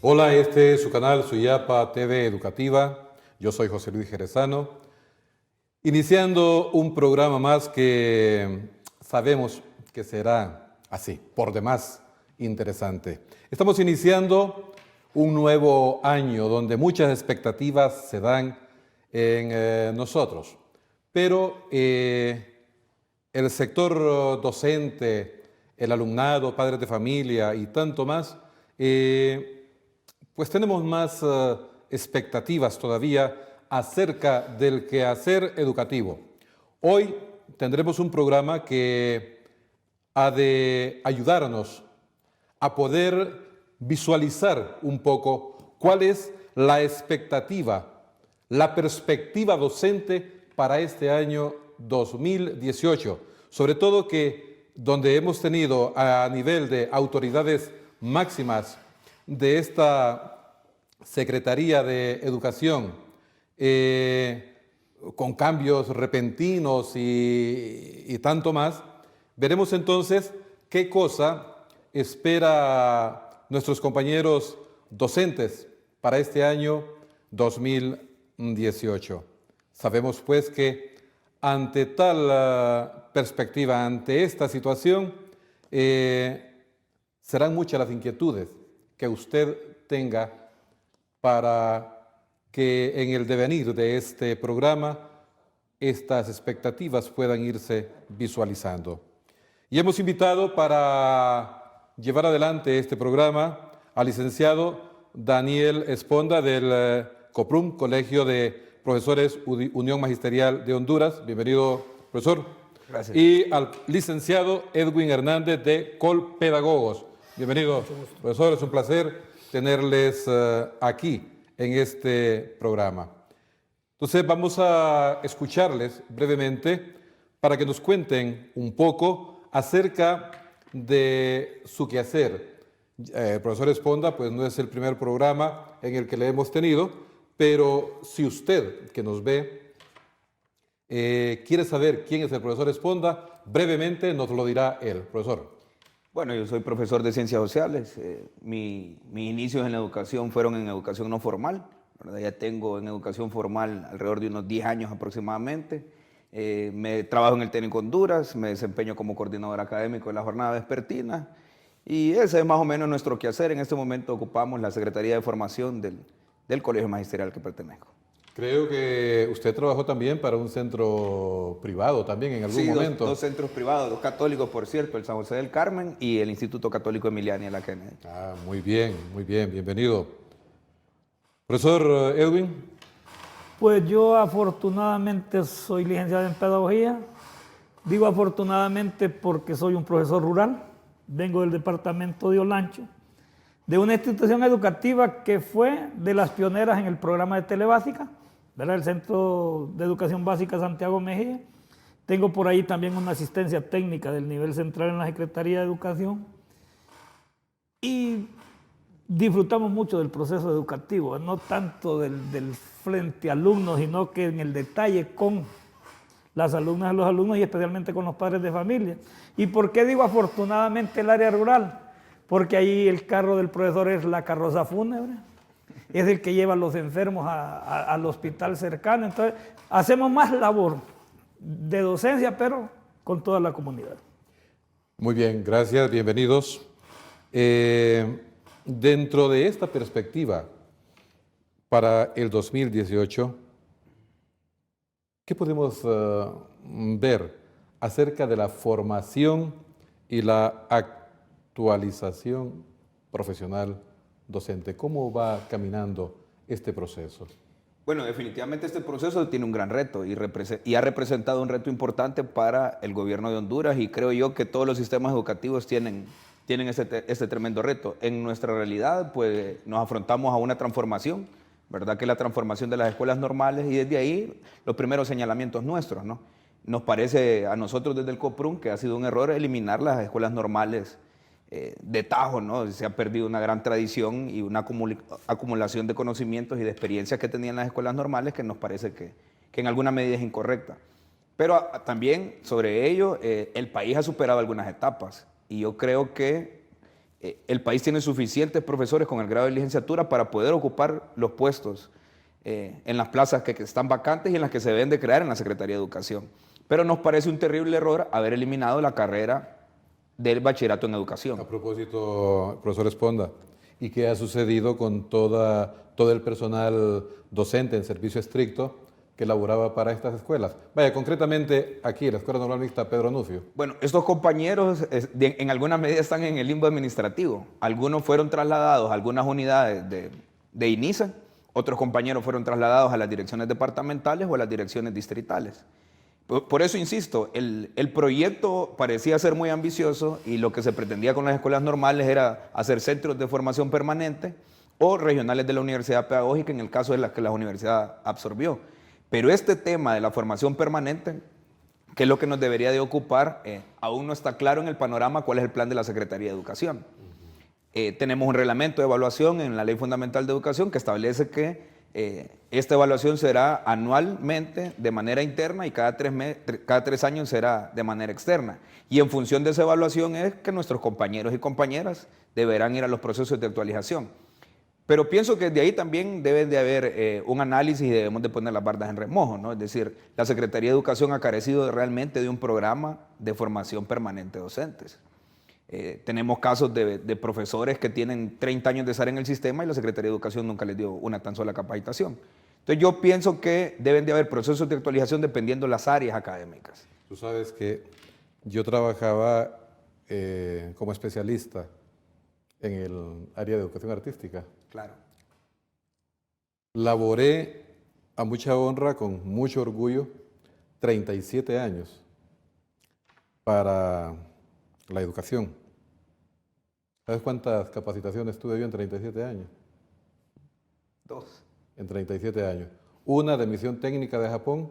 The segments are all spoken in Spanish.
Hola, este es su canal Suyapa TV Educativa. Yo soy José Luis Jerezano, iniciando un programa más que sabemos que será así, por demás interesante. Estamos iniciando un nuevo año donde muchas expectativas se dan en nosotros, pero el sector docente, el alumnado, padres de familia y tanto más, pues tenemos más expectativas todavía acerca del quehacer educativo. Hoy tendremos un programa que ha de ayudarnos a poder visualizar un poco cuál es la expectativa, la perspectiva docente para este año 2018. Sobre todo que donde hemos tenido a nivel de autoridades máximas de esta Secretaría de Educación, con cambios repentinos y tanto más, veremos entonces qué cosa espera nuestros compañeros docentes para este año 2018. Sabemos pues que ante tal perspectiva, ante esta situación, serán muchas las inquietudes que usted tenga para que en el devenir de este programa estas expectativas puedan irse visualizando. Y hemos invitado para llevar adelante este programa al licenciado Daniel Esponda del COPRUM, Colegio de Profesores Unión Magisterial de Honduras. Bienvenido, profesor. Gracias. Y al licenciado Edwin Hernández de Colpedagogos. Bienvenido, profesor. Es un placer tenerles aquí en este programa. Entonces vamos a escucharles brevemente para que nos cuenten un poco acerca de su quehacer. El profesor Esponda pues no es el primer programa en el que le hemos tenido, pero si usted que nos ve quiere saber quién es el profesor Esponda, brevemente nos lo dirá él. Profesor. Bueno, yo soy profesor de Ciencias Sociales. Mis inicios en la educación fueron en educación no formal, ¿verdad? Ya tengo en educación formal alrededor de unos 10 años aproximadamente. Me trabajo en el Técnico Honduras, me desempeño como coordinador académico de la jornada vespertina y ese es más o menos nuestro quehacer. En este momento ocupamos la Secretaría de Formación del Colegio Magisterial que pertenezco. Creo que usted trabajó también para un centro privado también en algún momento. Dos centros privados, dos católicos, por cierto, el San José del Carmen y el Instituto Católico Emiliani en la Kennedy. Ah, muy bien, bienvenido. Profesor Edwin. Pues yo afortunadamente soy licenciado en Pedagogía. Digo afortunadamente porque soy un profesor rural, vengo del departamento de Olancho, de una institución educativa que fue de las pioneras en el programa de Telebásica, ¿verdad? El Centro de Educación Básica Santiago Mejía. Tengo por ahí también una asistencia técnica del nivel central en la Secretaría de Educación. Y disfrutamos mucho del proceso educativo, no tanto del frente alumnos, sino que en el detalle con las alumnas y los alumnos y especialmente con los padres de familia. ¿Y por qué digo afortunadamente el área rural? Porque ahí el carro del profesor es la carroza fúnebre, es el que lleva a los enfermos al hospital cercano. Entonces, hacemos más labor de docencia, pero con toda la comunidad. Muy bien, gracias, bienvenidos. Dentro de esta perspectiva para el 2018, ¿qué podemos ver acerca de la formación y la actualización profesional docente? ¿Cómo va caminando este proceso? Bueno, definitivamente este proceso tiene un gran reto y ha representado un reto importante para el gobierno de Honduras y creo yo que todos los sistemas educativos tienen este tremendo reto. En nuestra realidad, pues nos afrontamos a una transformación, ¿verdad? Que es la transformación de las escuelas normales y desde ahí los primeros señalamientos nuestros, ¿no? Nos parece a nosotros desde el COPRUM que ha sido un error eliminar las escuelas normales de tajo, ¿no? Se ha perdido una gran tradición y una acumulación de conocimientos y de experiencias que tenían las escuelas normales que nos parece que en alguna medida es incorrecta. Pero también sobre ello, el país ha superado algunas etapas y yo creo que el país tiene suficientes profesores con el grado de licenciatura para poder ocupar los puestos en las plazas que están vacantes y en las que se deben de crear en la Secretaría de Educación. Pero nos parece un terrible error haber eliminado la carrera del bachillerato en educación. A propósito, profesor Esponda, ¿y qué ha sucedido con todo el personal docente en servicio estricto que laboraba para estas escuelas? Vaya, concretamente aquí, la Escuela Normal Mixta Pedro Nufio. Bueno, estos compañeros en alguna medida están en el limbo administrativo. Algunos fueron trasladados a algunas unidades de INISA, otros compañeros fueron trasladados a las direcciones departamentales o a las direcciones distritales. Por eso insisto, el proyecto parecía ser muy ambicioso y lo que se pretendía con las escuelas normales era hacer centros de formación permanente o regionales de la universidad pedagógica en el caso de las que la universidad absorbió. Pero este tema de la formación permanente, que es lo que nos debería de ocupar, aún no está claro en el panorama cuál es el plan de la Secretaría de Educación. Tenemos un reglamento de evaluación en la Ley Fundamental de Educación que establece que esta evaluación será anualmente de manera interna y cada 3 años será de manera externa. Y en función de esa evaluación es que nuestros compañeros y compañeras deberán ir a los procesos de actualización. Pero pienso que de ahí también debe de haber un análisis y debemos de poner las bardas en remojo, ¿no? Es decir, la Secretaría de Educación ha carecido realmente de un programa de formación permanente de docentes. Tenemos casos de profesores que tienen 30 años de estar en el sistema y la Secretaría de Educación nunca les dio una tan sola capacitación. Entonces yo pienso que deben de haber procesos de actualización dependiendo de las áreas académicas. Tú sabes que yo trabajaba como especialista en el área de educación artística. Claro. Laboré a mucha honra, con mucho orgullo, 37 años para la educación. ¿Sabes cuántas capacitaciones tuve yo en 37 años? 2. En 37 años. Una de misión técnica de Japón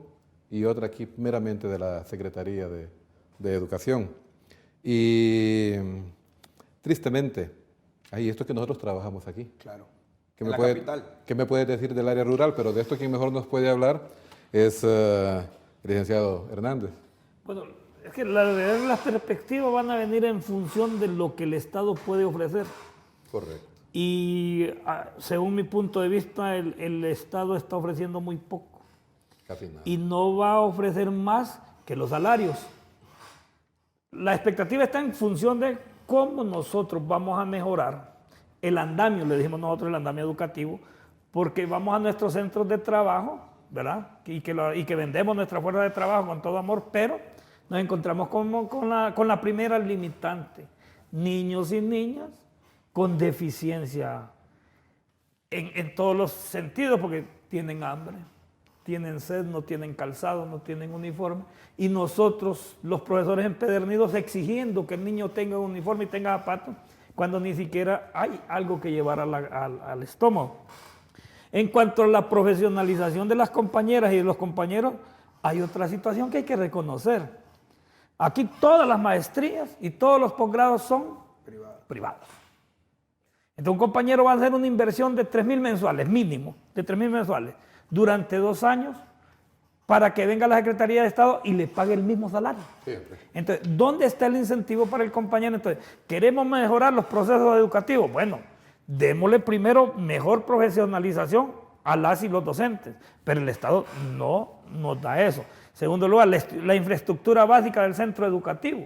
y otra aquí meramente de la Secretaría de Educación. Y tristemente, esto es que nosotros trabajamos aquí. Claro. En la capital. ¿Qué me puedes decir del área rural? Pero de esto quien mejor nos puede hablar es el licenciado Hernández. Bueno, es que las perspectivas van a venir en función de lo que el Estado puede ofrecer. Correcto. Y según mi punto de vista, el Estado está ofreciendo muy poco. Casi nada. Y no va a ofrecer más que los salarios. La expectativa está en función de cómo nosotros vamos a mejorar el andamio, le dijimos nosotros, el andamio educativo, porque vamos a nuestros centros de trabajo, ¿verdad? Y que vendemos nuestra fuerza de trabajo con todo amor, pero nos encontramos con la primera limitante: niños y niñas con deficiencia en todos los sentidos, porque tienen hambre, tienen sed, no tienen calzado, no tienen uniforme, y nosotros, los profesores empedernidos, exigiendo que el niño tenga un uniforme y tenga zapatos, cuando ni siquiera hay algo que llevar al estómago. En cuanto a la profesionalización de las compañeras y de los compañeros, hay otra situación que hay que reconocer. Aquí todas las maestrías y todos los posgrados son privados. Entonces un compañero va a hacer una inversión de 3.000 mensuales, mínimo, de 3.000 mensuales, durante 2 años, para que venga la Secretaría de Estado y le pague el mismo salario. Siempre. Entonces, ¿dónde está el incentivo para el compañero? Entonces, ¿queremos mejorar los procesos educativos? Bueno, démosle primero mejor profesionalización a las y los docentes, pero el Estado no nos da eso. Segundo lugar, la infraestructura básica del centro educativo.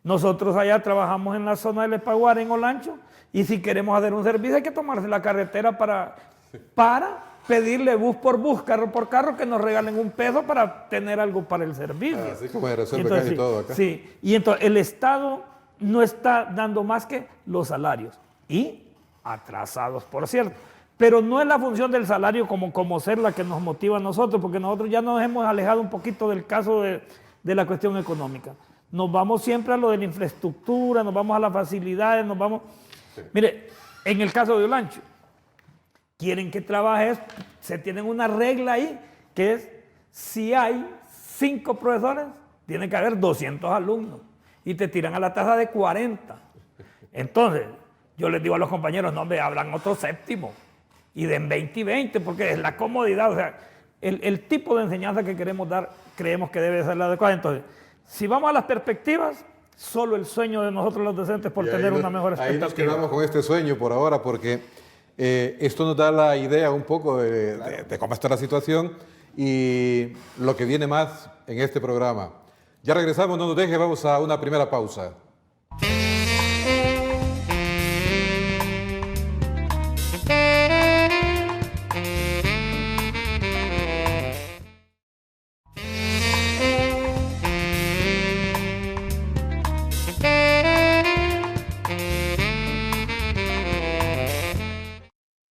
Nosotros allá trabajamos en la zona del Espaguara, en Olancho, y si queremos hacer un servicio hay que tomarse la carretera para pedirle bus por bus, carro por carro, que nos regalen $1 para tener algo para el servicio. Así como se resuelve Entonces, casi todo acá. Sí, y entonces el Estado no está dando más que los salarios, y atrasados, por cierto. Pero no es la función del salario como ser la que nos motiva a nosotros, porque nosotros ya nos hemos alejado un poquito del caso de la cuestión económica. Nos vamos siempre a lo de la infraestructura, nos vamos a las facilidades, nos vamos... Sí. Mire, en el caso de Olancho, quieren que trabajes, se tienen una regla ahí, que es, si hay 5 profesores, tiene que haber 200 alumnos, y te tiran a la tasa de 40. Entonces, yo les digo a los compañeros, no, me hablan otro séptimo, y den 20 y 20, porque es la comodidad, o sea, el tipo de enseñanza que queremos dar, creemos que debe ser la adecuada. Entonces, si vamos a las perspectivas, solo el sueño de nosotros los docentes por tener una mejor expectativa. Ahí nos quedamos con este sueño por ahora, porque esto nos da la idea un poco de cómo está la situación y lo que viene más en este programa. Ya regresamos, no nos deje, vamos a una primera pausa.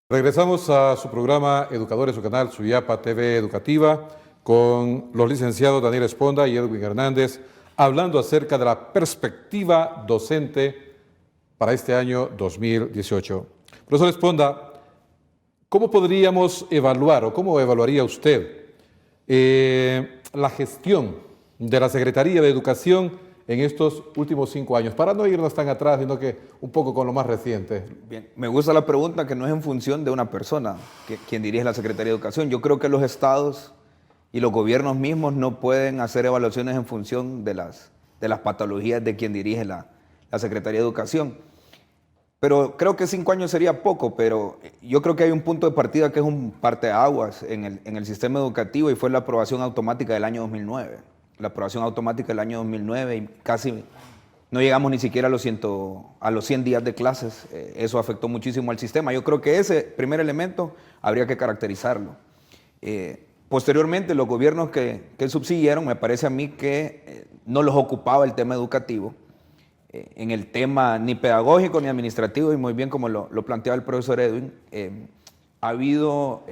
Regresamos a su programa Educadores, su canal Suyapa TV Educativa, con los licenciados Daniel Esponda y Edwin Hernández, hablando acerca de la perspectiva docente para este año 2018. Profesor Esponda, ¿cómo podríamos evaluar o cómo evaluaría usted la gestión de la Secretaría de Educación en estos últimos 5 años, para no irnos tan atrás, sino que un poco con lo más reciente? Bien, me gusta la pregunta, que no es en función de una persona, quien dirige la Secretaría de Educación. Yo creo que los estados y los gobiernos mismos no pueden hacer evaluaciones en función de las patologías de quien dirige la Secretaría de Educación. Pero creo que 5 años sería poco, pero yo creo que hay un punto de partida que es un parteaguas en el sistema educativo, y fue la aprobación automática del año 2009. La aprobación automática del año 2009, y casi no llegamos ni siquiera a los 100 días de clases. Eso afectó muchísimo al sistema. Yo creo que ese primer elemento habría que caracterizarlo. Posteriormente, los gobiernos que subsiguieron, me parece a mí que no los ocupaba el tema educativo, en el tema ni pedagógico ni administrativo, y muy bien como lo planteaba el profesor Edwin, ha habido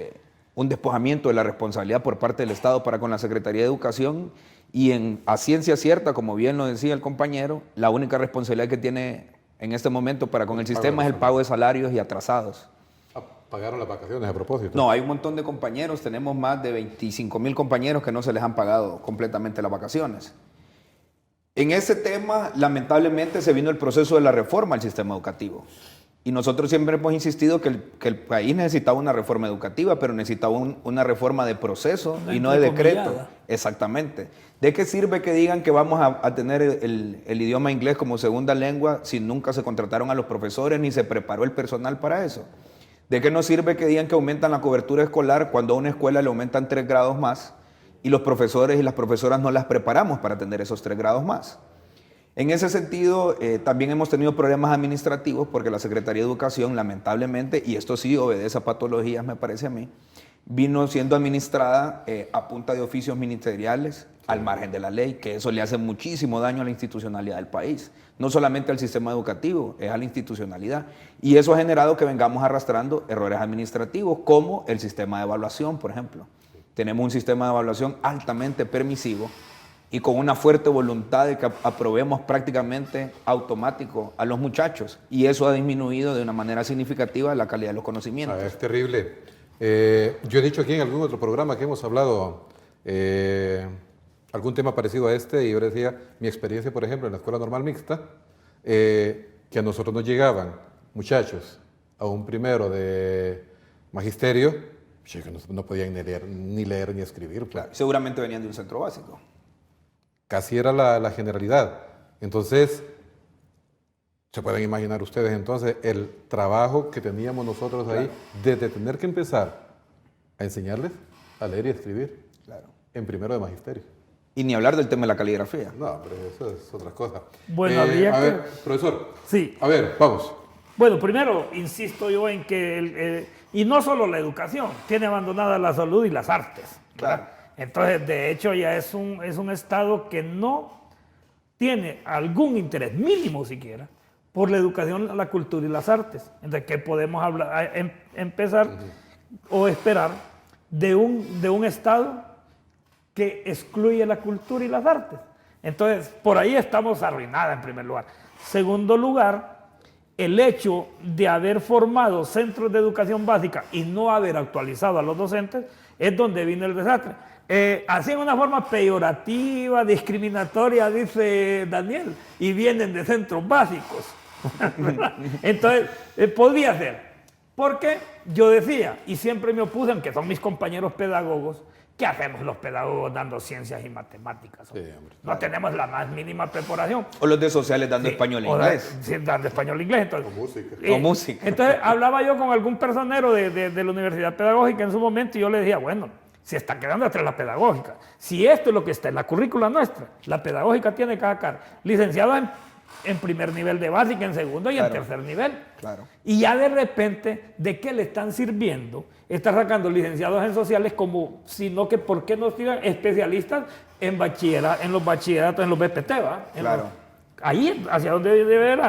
un despojamiento de la responsabilidad por parte del Estado para con la Secretaría de Educación, y a ciencia cierta, como bien lo decía el compañero, la única responsabilidad que tiene en este momento para con el sistema es el pago de salarios y atrasados. ¿Pagaron las vacaciones a propósito? No, hay un montón de compañeros, tenemos más de 25,000 compañeros que no se les han pagado completamente las vacaciones. En ese tema, lamentablemente, se vino el proceso de la reforma al sistema educativo. Y nosotros siempre hemos insistido que el país necesitaba una reforma educativa, pero necesitaba una reforma de proceso y no de decreto. Exactamente. ¿De qué sirve que digan que vamos a tener el idioma inglés como segunda lengua si nunca se contrataron a los profesores ni se preparó el personal para eso? ¿De qué nos sirve que digan que aumentan la cobertura escolar cuando a una escuela le aumentan 3 grados más y los profesores y las profesoras no las preparamos para tener esos 3 grados más? En ese sentido, también hemos tenido problemas administrativos porque la Secretaría de Educación, lamentablemente, y esto sí obedece a patologías, me parece a mí, vino siendo administrada a punta de oficios ministeriales al margen de la ley, que eso le hace muchísimo daño a la institucionalidad del país. No solamente al sistema educativo, es a la institucionalidad. Y eso ha generado que vengamos arrastrando errores administrativos, como el sistema de evaluación, por ejemplo. Tenemos un sistema de evaluación altamente permisivo y con una fuerte voluntad de que aprobemos prácticamente automático a los muchachos. Y eso ha disminuido de una manera significativa la calidad de los conocimientos. Es terrible. Yo he dicho aquí en algún otro programa que hemos hablado algún tema parecido a este, y yo decía mi experiencia, por ejemplo, en la Escuela Normal Mixta, que a nosotros nos llegaban muchachos a un primero de magisterio, que no podían ni leer ni escribir. Pues. Claro, seguramente venían de un centro básico. Casi era la generalidad. Entonces, se pueden imaginar ustedes entonces el trabajo que teníamos nosotros ahí, desde tener que empezar a enseñarles a leer y escribir en primero de magisterio. Y ni hablar del tema de la caligrafía. No, pero eso es otra cosa. Bueno, a ver, profesor. Sí. A ver, vamos. Bueno, primero, insisto yo en que, y no solo la educación, tiene abandonada la salud y las artes. Claro. Entonces, de hecho, ya es un Estado que no tiene algún interés mínimo siquiera por la educación, la cultura y las artes. Entonces, ¿qué podemos empezar o esperar de un Estado que excluye la cultura y las artes? Entonces, por ahí estamos arruinadas en primer lugar. Segundo lugar, el hecho de haber formado centros de educación básica y no haber actualizado a los docentes es donde vino el desastre. Así en una forma peyorativa, discriminatoria, dice Daniel, y vienen de centros básicos. Entonces, podría ser. Porque yo decía, y siempre me opuse, aunque son mis compañeros pedagogos, ¿Qué hacemos los pedagogos dando ciencias y matemáticas? Sí, hombre, no tenemos la más mínima preparación. O los de sociales dando español e inglés. Sí, dando español e inglés. Entonces, O música. O música. Entonces hablaba yo con algún personero de la Universidad Pedagógica en su momento y yo le decía, bueno, se está quedando atrás la pedagógica. Si esto es lo que está en la currícula nuestra, la pedagógica tiene que sacar licenciado en primer nivel de básica, en segundo y en tercer nivel. Claro. Y ya de repente, ¿de qué le están sirviendo? Está sacando licenciados en sociales como, sino que ¿por qué no tiran especialistas en bachillerato, en los bachilleratos, en los BPT, ¿va? Claro. Ahí, hacia donde debe ir.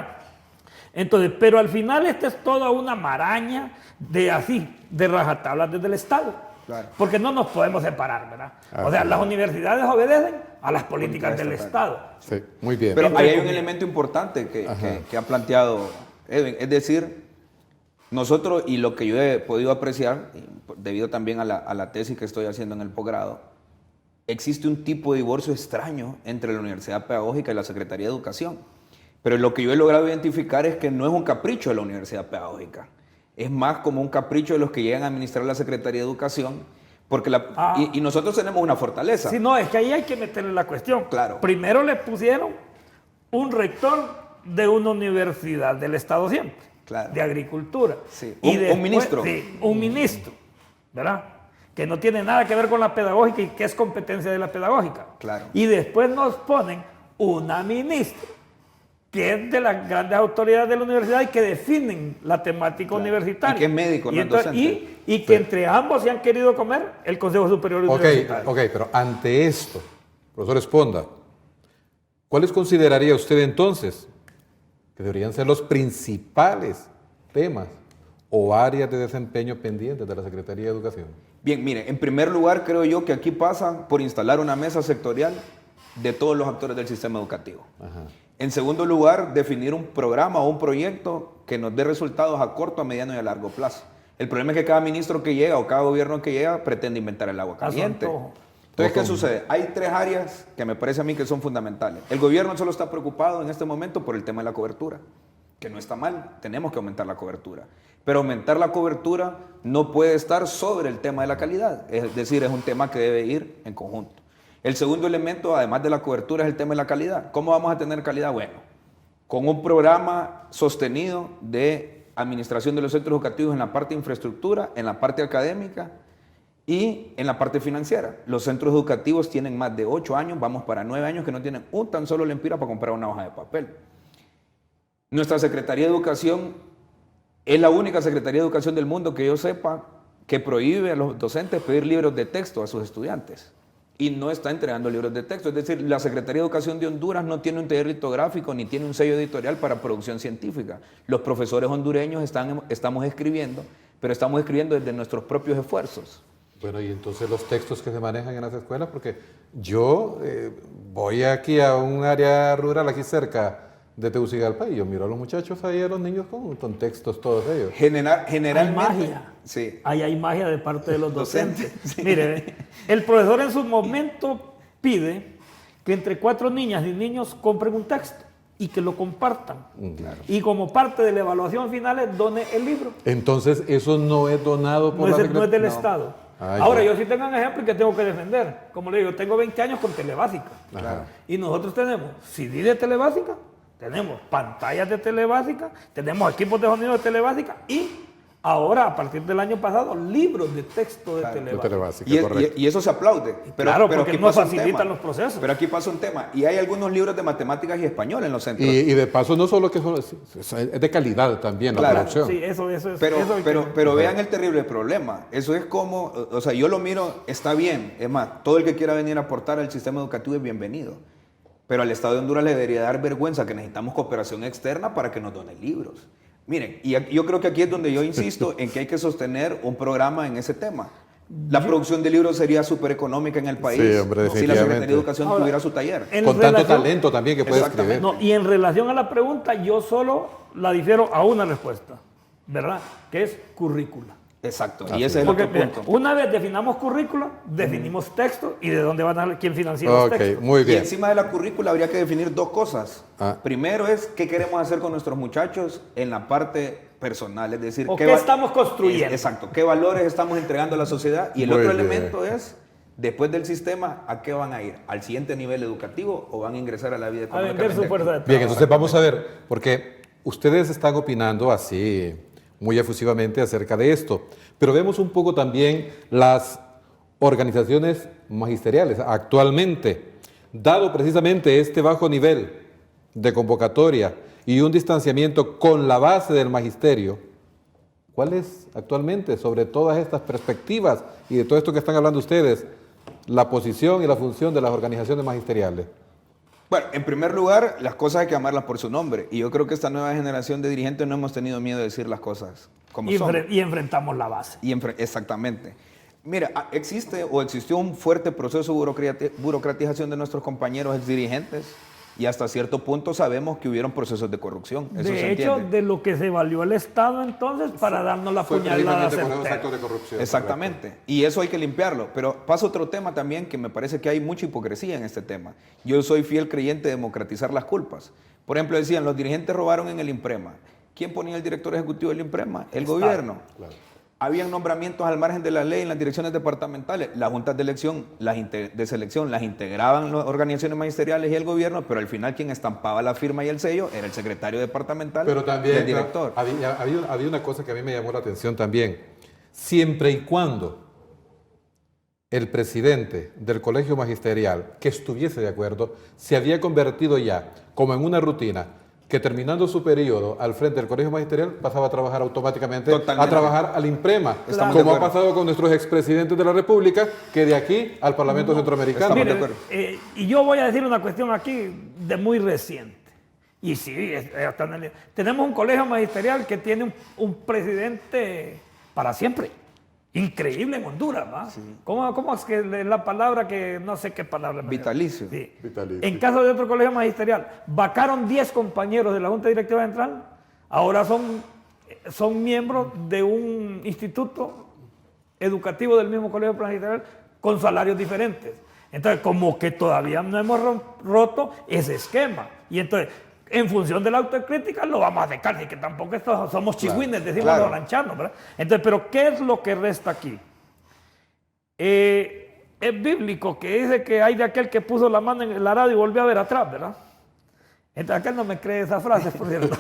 Entonces, pero al final esta es toda una maraña de rajatablas desde el Estado. Claro. Porque no nos podemos separar, ¿verdad? O sea, las universidades obedecen a las políticas del Estado. Sí, muy bien. Pero ahí hay un elemento importante que ha planteado Edwin, es decir, nosotros, y lo que yo he podido apreciar, debido también a la tesis que estoy haciendo en el posgrado, existe un tipo de divorcio extraño entre la Universidad Pedagógica y la Secretaría de Educación. Pero lo que yo he logrado identificar es que no es un capricho de la Universidad Pedagógica, es más como un capricho de los que llegan a administrar la Secretaría de Educación, porque y nosotros tenemos una fortaleza. Sí, no, es que ahí hay que meterle la cuestión. Claro. Primero le pusieron un rector de una universidad del Estado siempre, Claro. de Agricultura. Sí. Y Un después, ministro. Sí, un ministro, ¿verdad? Que no tiene nada que ver con la pedagógica y que es competencia de la pedagógica. Claro. Y después nos ponen una ministra que es de las grandes autoridades de la universidad y que definen la temática universitaria. Y que es médico, no es entonces, docente. y que entre ambos se han querido comer el Consejo Superior Universitario. Ok, pero ante esto, profesor Esponda, ¿cuáles consideraría usted entonces que deberían ser los principales temas o áreas de desempeño pendientes de la Secretaría de Educación? Bien, mire, en primer lugar creo yo que aquí pasa por instalar una mesa sectorial de todos los actores del sistema educativo. Ajá. En segundo lugar, definir un programa o un proyecto que nos dé resultados a corto, a mediano y a largo plazo. El problema es que cada ministro que llega o cada gobierno que llega pretende inventar el agua caliente. Entonces, ¿qué sucede? Hay tres áreas que me parece a mí que son fundamentales. El gobierno solo está preocupado en este momento por el tema de la cobertura, que no está mal, tenemos que aumentar la cobertura. Pero aumentar la cobertura no puede estar sobre el tema de la calidad, es decir, es un tema que debe ir en conjunto. El segundo elemento, además de la cobertura, es el tema de la calidad. ¿Cómo vamos a tener calidad? Bueno, con un programa sostenido de administración de los centros educativos en la parte de infraestructura, en la parte académica y en la parte financiera. Los centros educativos tienen más de 8 años, vamos para 9 años, que no tienen un tan solo lempira para comprar una hoja de papel. Nuestra Secretaría de Educación es la única Secretaría de Educación del mundo que yo sepa que prohíbe a los docentes pedir libros de texto a sus estudiantes. Y no está entregando libros de texto. Es decir, la Secretaría de Educación de Honduras no tiene un taller litográfico ni tiene un sello editorial para producción científica. Los profesores hondureños estamos escribiendo, pero estamos escribiendo desde nuestros propios esfuerzos. Bueno, y entonces los textos que se manejan en las escuelas, porque yo voy aquí a un área rural aquí cerca de Tegucigalpa y yo miro a los muchachos ahí, a los niños con textos todos ellos. Generalmente... Hay magia. Sí. Ahí hay magia de parte de los docentes. Sí. Mire, el profesor en su momento pide que entre 4 niñas y niños compren un texto y que lo compartan. Claro. Y como parte de la evaluación final done el libro. Entonces, eso no es donado por la No es Secretaría. del Estado. Ah, Ahora, ya. yo sí tengo un ejemplo que tengo que defender. Como le digo, tengo 20 años con Telebásica. Ajá. Y nosotros tenemos CD de Telebásica, tenemos pantallas de Telebásica, tenemos equipos de sonido de Telebásica y ahora, a partir del año pasado, libros de texto de Claro, De Telebásica. Telebásica, correcto. Y eso se aplaude. Claro, porque aquí nos pasa un facilitan tema. los procesos. Pero aquí pasa un tema. Y hay algunos libros de matemáticas y español en los centros. Y de paso, no solo que es de calidad también la Claro. producción. Sí, eso es. Pero vean el terrible problema. Eso es como, o sea, yo lo miro, está bien. Es más, todo el que quiera venir a aportar al sistema educativo es bienvenido. Pero al Estado de Honduras le debería dar vergüenza que necesitamos cooperación externa para que nos donen libros. Miren, y yo creo que aquí es donde yo insisto en que hay que sostener un programa en ese tema. La producción de libros sería súper económica en el país Sí, hombre, si la Secretaría definitivamente. de Educación Ahora, tuviera su taller. en Con tanto relación- talento también que puede Exactamente. escribir. No, y en relación a la pregunta, yo solo la difiero a una respuesta, ¿verdad? Que es currícula. Exacto, Así y ese es el Porque otro mira, punto. una vez definamos currícula, definimos texto y de dónde van a quién financia Ok, los textos. muy Y bien. encima de la currícula habría que definir dos cosas. Ah. Primero es qué queremos hacer con nuestros muchachos en la parte personal, es decir, O qué va- estamos construyendo. Exacto, qué valores estamos entregando a la sociedad. Y el Muy otro bien. elemento es Después del sistema, ¿a qué van a ir? ¿Al siguiente nivel educativo o van a ingresar a la vida A económica? vender su fuerza de trabajo. Bien, entonces vamos a ver, porque ustedes están opinando así muy efusivamente acerca de esto, pero vemos un poco también las organizaciones magisteriales actualmente, dado precisamente este bajo nivel de convocatoria y un distanciamiento con la base del magisterio. ¿Cuál es actualmente, sobre todas estas perspectivas y de todo esto que están hablando ustedes, la posición y la función de las organizaciones magisteriales? Bueno, en primer lugar, las cosas hay que llamarlas por su nombre. Y yo creo que esta nueva generación de dirigentes no hemos tenido miedo de decir las cosas como son. Y enfrentamos la base. Exactamente. Mira, existió un fuerte proceso de burocratización de nuestros compañeros exdirigentes y hasta cierto punto sabemos que hubieron procesos de corrupción. Eso se De hecho, entiende. de lo que se valió el Estado entonces para darnos la puñalada precisamente con esos certera. actos de corrupción. Exactamente. Y eso hay que limpiarlo. Pero pasa otro tema también que me parece que hay mucha hipocresía en este tema. Yo soy fiel creyente de democratizar las culpas. Por ejemplo, decían, los dirigentes robaron en el IMPREMA. ¿Quién ponía el director ejecutivo del IMPREMA? El gobierno. Claro. Habían nombramientos al margen de la ley en las direcciones departamentales. Las juntas de selección las integraban las organizaciones magisteriales y el gobierno, pero al final quien estampaba la firma y el sello era el secretario departamental Pero también y el director. había una cosa que a mí me llamó la atención también. Siempre y cuando el presidente del colegio magisterial, que estuviese de acuerdo, se había convertido ya como en una rutina, que terminando su periodo al frente del colegio magisterial pasaba a trabajar automáticamente, Totalmente. a trabajar al IMPREMA, Estamos de como ha acuerdo. pasado con nuestros expresidentes de la República, que de aquí al Parlamento Centroamericano. Estamos de Mire, acuerdo. y yo voy a decir una cuestión aquí de muy reciente. Y sí, tenemos un colegio magisterial que tiene un presidente para siempre. Increíble en Honduras, ¿va? Sí. ¿Cómo es que la palabra que no sé qué palabra? Vitalicio. Sí. Vitalicio. En caso de otro colegio magisterial, vacaron 10 compañeros de la Junta Directiva Central, ahora son miembros de un instituto educativo del mismo colegio magisterial con salarios diferentes. Entonces, como que todavía no hemos roto ese esquema. Y entonces, en función de la autocrítica, lo vamos a dejar, y que tampoco somos chigüines, decimos claro. los lanchanos, ¿verdad? Entonces, pero ¿qué es lo que resta aquí? Es bíblico que dice que hay de aquel que puso la mano en el arado y volvió a ver atrás, ¿verdad? Entonces, aquel no me cree esas frases, por cierto.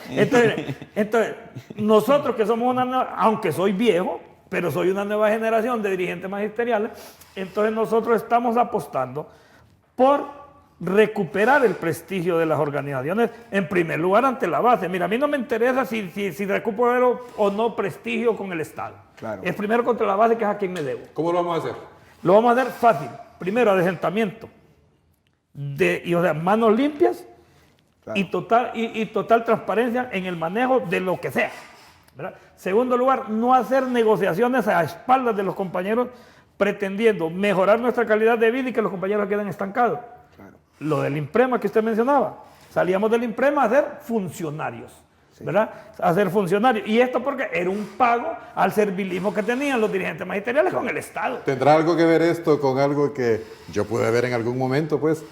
entonces, nosotros que somos aunque soy viejo, pero soy una nueva generación de dirigentes magisteriales, entonces nosotros estamos apostando por recuperar el prestigio de las organizaciones, en primer lugar ante la base. Mira, a mí no me interesa si recupero o no prestigio con el Estado. Claro. Es primero contra la base, que es a quien me debo. ¿Cómo lo vamos a hacer? Lo vamos a hacer fácil. Primero, adesentamiento. O sea, manos limpias, claro, y total transparencia en el manejo de lo que sea, ¿verdad? Segundo lugar, no hacer negociaciones a espaldas de los compañeros pretendiendo mejorar nuestra calidad de vida y que los compañeros queden estancados. Claro. Lo del IMPREMA que usted mencionaba. Salíamos del IMPREMA a ser funcionarios, sí, ¿verdad? A ser funcionarios. Y esto porque era un pago al servilismo que tenían los dirigentes magisteriales, claro, con el Estado. ¿Tendrá algo que ver esto con algo que yo pude ver en algún momento? Pues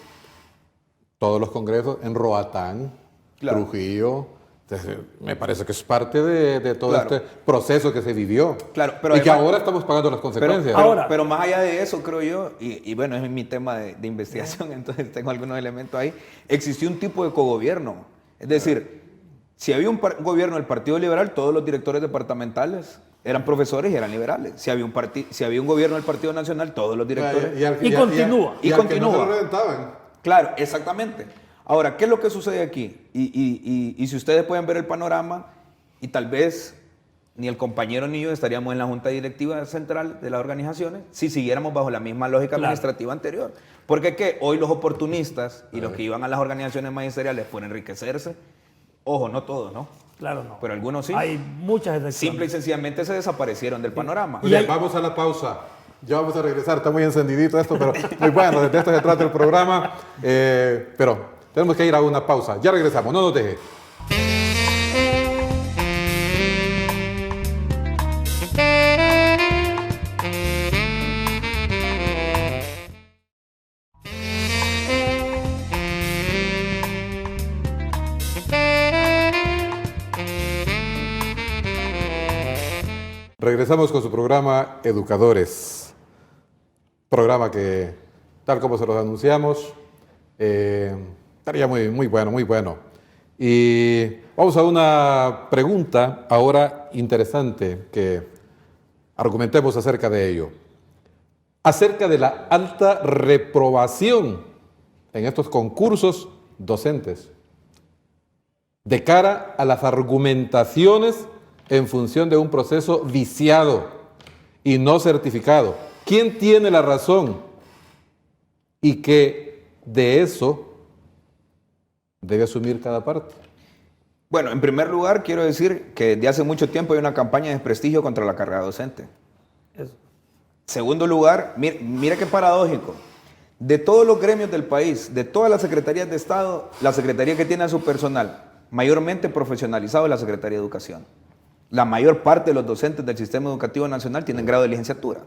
todos los congresos en Roatán, claro, Trujillo. Entonces, me parece que es parte de todo, claro, este proceso que se vivió. Claro, pero y además, que ahora estamos pagando las consecuencias. Pero más allá de eso, creo yo, y bueno, es mi tema de investigación, entonces tengo algunos elementos ahí, existió un tipo de cogobierno. Es decir, si había un gobierno del Partido Liberal, todos los directores departamentales eran profesores y eran liberales. Si había un gobierno del Partido Nacional, todos los directores... Y continúa. Y continúa. No lo reventaban. Claro, exactamente. Ahora, ¿qué es lo que sucede aquí? Y si ustedes pueden ver el panorama, y tal vez ni el compañero ni yo estaríamos en la Junta Directiva Central de las organizaciones si siguiéramos bajo la misma lógica, claro, administrativa anterior. Porque ¿qué? Hoy los oportunistas y los que iban a las organizaciones magisteriales por enriquecerse, ojo, no todos, ¿no? Claro, no. Pero algunos sí. Hay muchas excepciones. Simple y sencillamente se desaparecieron del panorama. Bien, vamos a la pausa. Ya vamos a regresar. Está muy encendidito esto, pero muy bueno. De esto se trata el programa. Pero tenemos que ir a una pausa. Ya regresamos. No nos deje. Regresamos con su programa Educadores. programa que, tal como se los anunciamos, estaría muy bueno, muy bueno. Y vamos a una pregunta ahora interesante que argumentemos acerca de ello. Acerca de la alta reprobación en estos concursos docentes, de cara a las argumentaciones en función de un proceso viciado y no certificado. ¿Quién tiene la razón? Y que de eso debe asumir cada parte. Bueno, en primer lugar, quiero decir que desde hace mucho tiempo hay una campaña de desprestigio contra la carrera docente. Eso. Segundo lugar, mira qué paradójico. De todos los gremios del país, de todas las secretarías de Estado, la secretaría que tiene a su personal mayormente profesionalizado es la Secretaría de Educación. La mayor parte de los docentes del sistema educativo nacional tienen grado de licenciatura.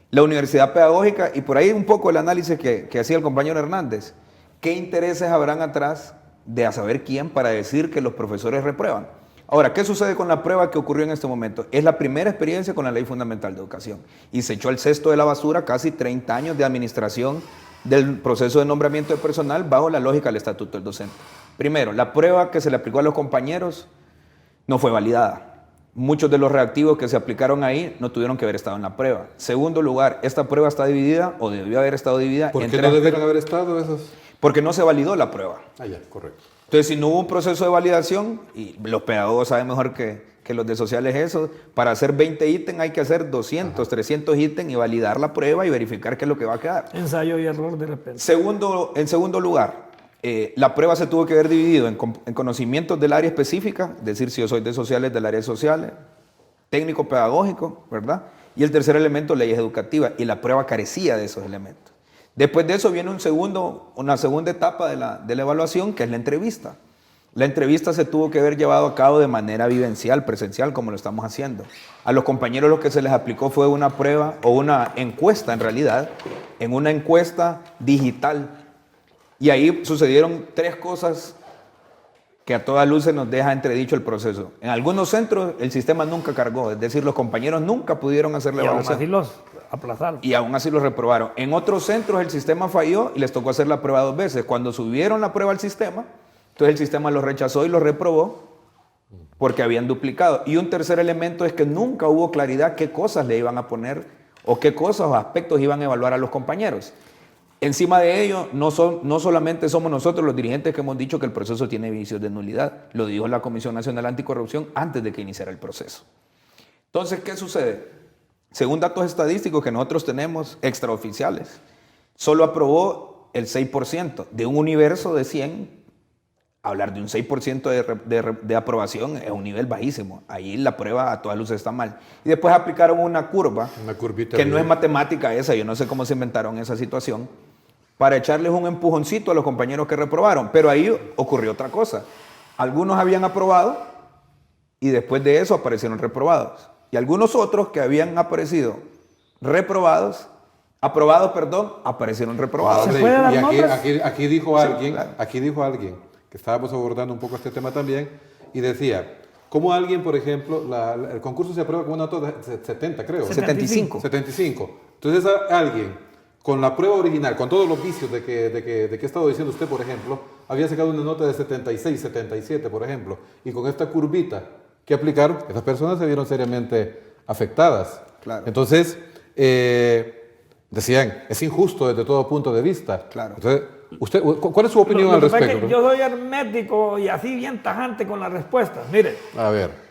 La Universidad Pedagógica, y por ahí un poco el análisis que hacía el compañero Hernández, ¿qué intereses habrán atrás de a saber quién para decir que los profesores reprueban? Ahora, ¿qué sucede con la prueba que ocurrió en este momento? Es la primera experiencia con la Ley Fundamental de Educación y se echó al cesto de la basura casi 30 años de administración del proceso de nombramiento de personal bajo la lógica del Estatuto del Docente. Primero, la prueba que se le aplicó a los compañeros no fue validada. Muchos de los reactivos que se aplicaron ahí no tuvieron que haber estado en la prueba. Segundo lugar, esta prueba está dividida o debió haber estado dividida. ¿Por qué no debieron haber estado esos? Porque no se validó la prueba. Ah, ya, correcto. Entonces, si no hubo un proceso de validación, y los pedagogos saben mejor que los de sociales eso, para hacer 20 ítems hay que hacer 200, 300 ítems y validar la prueba y verificar qué es lo que va a quedar. Ensayo y error de repente. En segundo lugar, la prueba se tuvo que haber dividido en conocimientos del área específica, es decir, si yo soy de sociales, del área de sociales, técnico pedagógico, ¿verdad? Y el tercer elemento, leyes educativas, y la prueba carecía de esos elementos. Después de eso viene una segunda etapa de la evaluación, que es la entrevista. La entrevista se tuvo que haber llevado a cabo de manera vivencial, presencial, como lo estamos haciendo. A los compañeros lo que se les aplicó fue una prueba o una encuesta, en realidad, en una encuesta digital. Y ahí sucedieron 3 cosas que a todas luces nos deja entredicho el proceso. En algunos centros el sistema nunca cargó, es decir, los compañeros nunca pudieron hacer la evaluación. Y aún así los aplazaron. Y aún así los reprobaron. En otros centros el sistema falló y les tocó hacer la prueba 2 veces. Cuando subieron la prueba al sistema, entonces el sistema los rechazó y los reprobó porque habían duplicado. Y un tercer elemento es que nunca hubo claridad qué cosas le iban a poner o qué cosas o aspectos iban a evaluar a los compañeros. Encima de ello, no solamente somos nosotros los dirigentes que hemos dicho que el proceso tiene vicios de nulidad. Lo dijo la Comisión Nacional Anticorrupción antes de que iniciara el proceso. Entonces, ¿qué sucede? Según datos estadísticos que nosotros tenemos extraoficiales, solo aprobó el 6% de un universo de 100. Hablar de un 6% de aprobación es un nivel bajísimo. Ahí la prueba a todas luces está mal. Y después aplicaron una curva, que no es matemática esa, yo no sé cómo se inventaron esa situación, para echarles un empujoncito a los compañeros que reprobaron. Pero ahí ocurrió otra cosa. Algunos habían aprobado y después de eso aparecieron reprobados. Y algunos otros que habían aparecido aparecieron reprobados. ¿Se puede dar nombres? Aquí dijo alguien, claro. aquí dijo alguien que estábamos abordando un poco este tema también y decía, ¿cómo alguien, por ejemplo, el concurso se aprueba con una nota de 70, creo? 75. 75. Entonces alguien con la prueba original, con todos los vicios de que ha estado diciendo usted, por ejemplo, había sacado una nota de 76, 77, por ejemplo, y con esta curvita que aplicaron, esas personas se vieron seriamente afectadas. Claro. Entonces, decían, es injusto desde todo punto de vista. Claro. Entonces, ¿cuál es su opinión al respecto? Yo soy hermético y así bien tajante con las respuestas. Mire, A ver,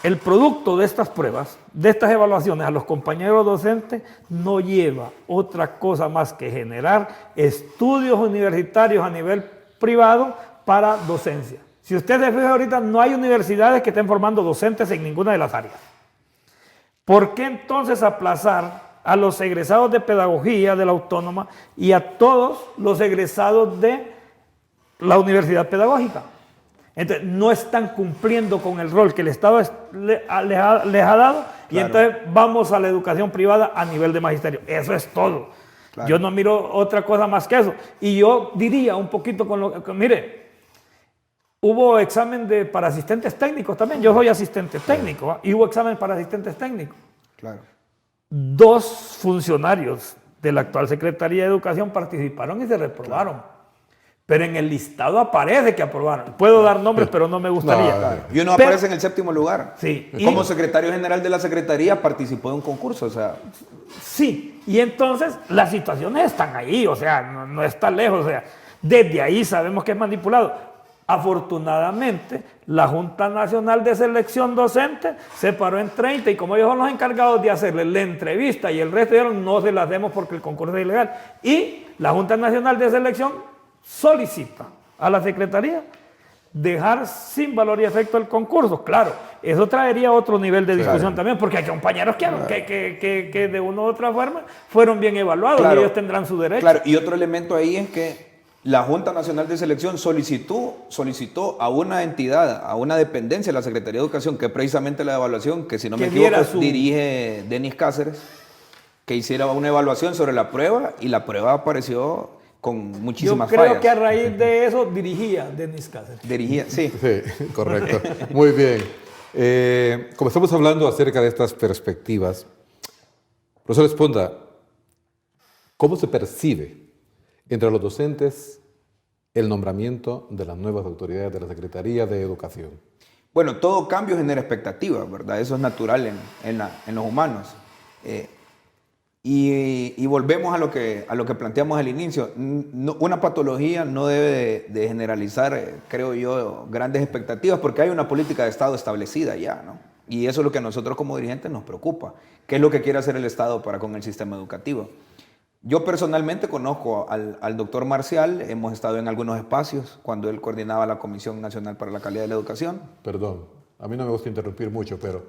el producto de estas pruebas, de estas evaluaciones a los compañeros docentes, no lleva otra cosa más que generar estudios universitarios a nivel privado para docencia. Si usted se fija ahorita, no hay universidades que estén formando docentes en ninguna de las áreas. ¿Por qué entonces aplazar a los egresados de pedagogía de la autónoma y a todos los egresados de la universidad pedagógica? Entonces, no están cumpliendo con el rol que el Estado les ha dado y Claro. entonces vamos a la educación privada a nivel de magisterio. Eso es todo. Claro. Yo no miro otra cosa más que eso. Y yo diría un poquito con lo que, mire, hubo examen para asistentes técnicos también. Yo soy asistente técnico, ¿va? Y hubo examen para asistentes técnicos. Claro. 2 funcionarios de la actual Secretaría de Educación participaron y se reprobaron. Pero en el listado aparece que aprobaron. Puedo dar nombres, pero no me gustaría. Claro. Y uno aparece en el 7º lugar. Sí. Como secretario general de la Secretaría participó de un concurso, o sea... Sí, y entonces las situaciones están ahí, o sea, no está lejos, o sea, desde ahí sabemos que es manipulado. Afortunadamente, la Junta Nacional de Selección Docente se paró en 30 y como ellos son los encargados de hacerle la entrevista y el resto dijeron no se la hacemos porque el concurso es ilegal. Y la Junta Nacional de Selección solicita a la Secretaría dejar sin valor y efecto el concurso. Claro, eso traería otro nivel de discusión también, porque hay compañeros que de una u otra forma fueron bien evaluados y ellos tendrán su derecho. Claro, y otro elemento ahí es que la Junta Nacional de Selección solicitó a una entidad, a una dependencia de la Secretaría de Educación, que es precisamente la evaluación, que si no me equivoco dirige Denis Cáceres, que hiciera una evaluación sobre la prueba y la prueba apareció con muchísimas fallas. Yo creo que a raíz de eso dirigía Denis Cáceres. Dirigía, sí. Sí, correcto. Muy bien. Como estamos hablando acerca de estas perspectivas, profesor Esponda, ¿cómo se percibe entre los docentes el nombramiento de las nuevas autoridades de la Secretaría de Educación? Bueno, todo cambio genera expectativas, ¿verdad? Eso es natural en los humanos. Y volvemos a lo que planteamos al inicio. Una patología no debe de generalizar, creo yo, grandes expectativas porque hay una política de Estado establecida ya, ¿no? Y eso es lo que a nosotros como dirigentes nos preocupa. ¿Qué es lo que quiere hacer el Estado para con el sistema educativo? Yo personalmente conozco al doctor Marcial, hemos estado en algunos espacios cuando él coordinaba la Comisión Nacional para la Calidad de la Educación. Perdón, a mí no me gusta interrumpir mucho, pero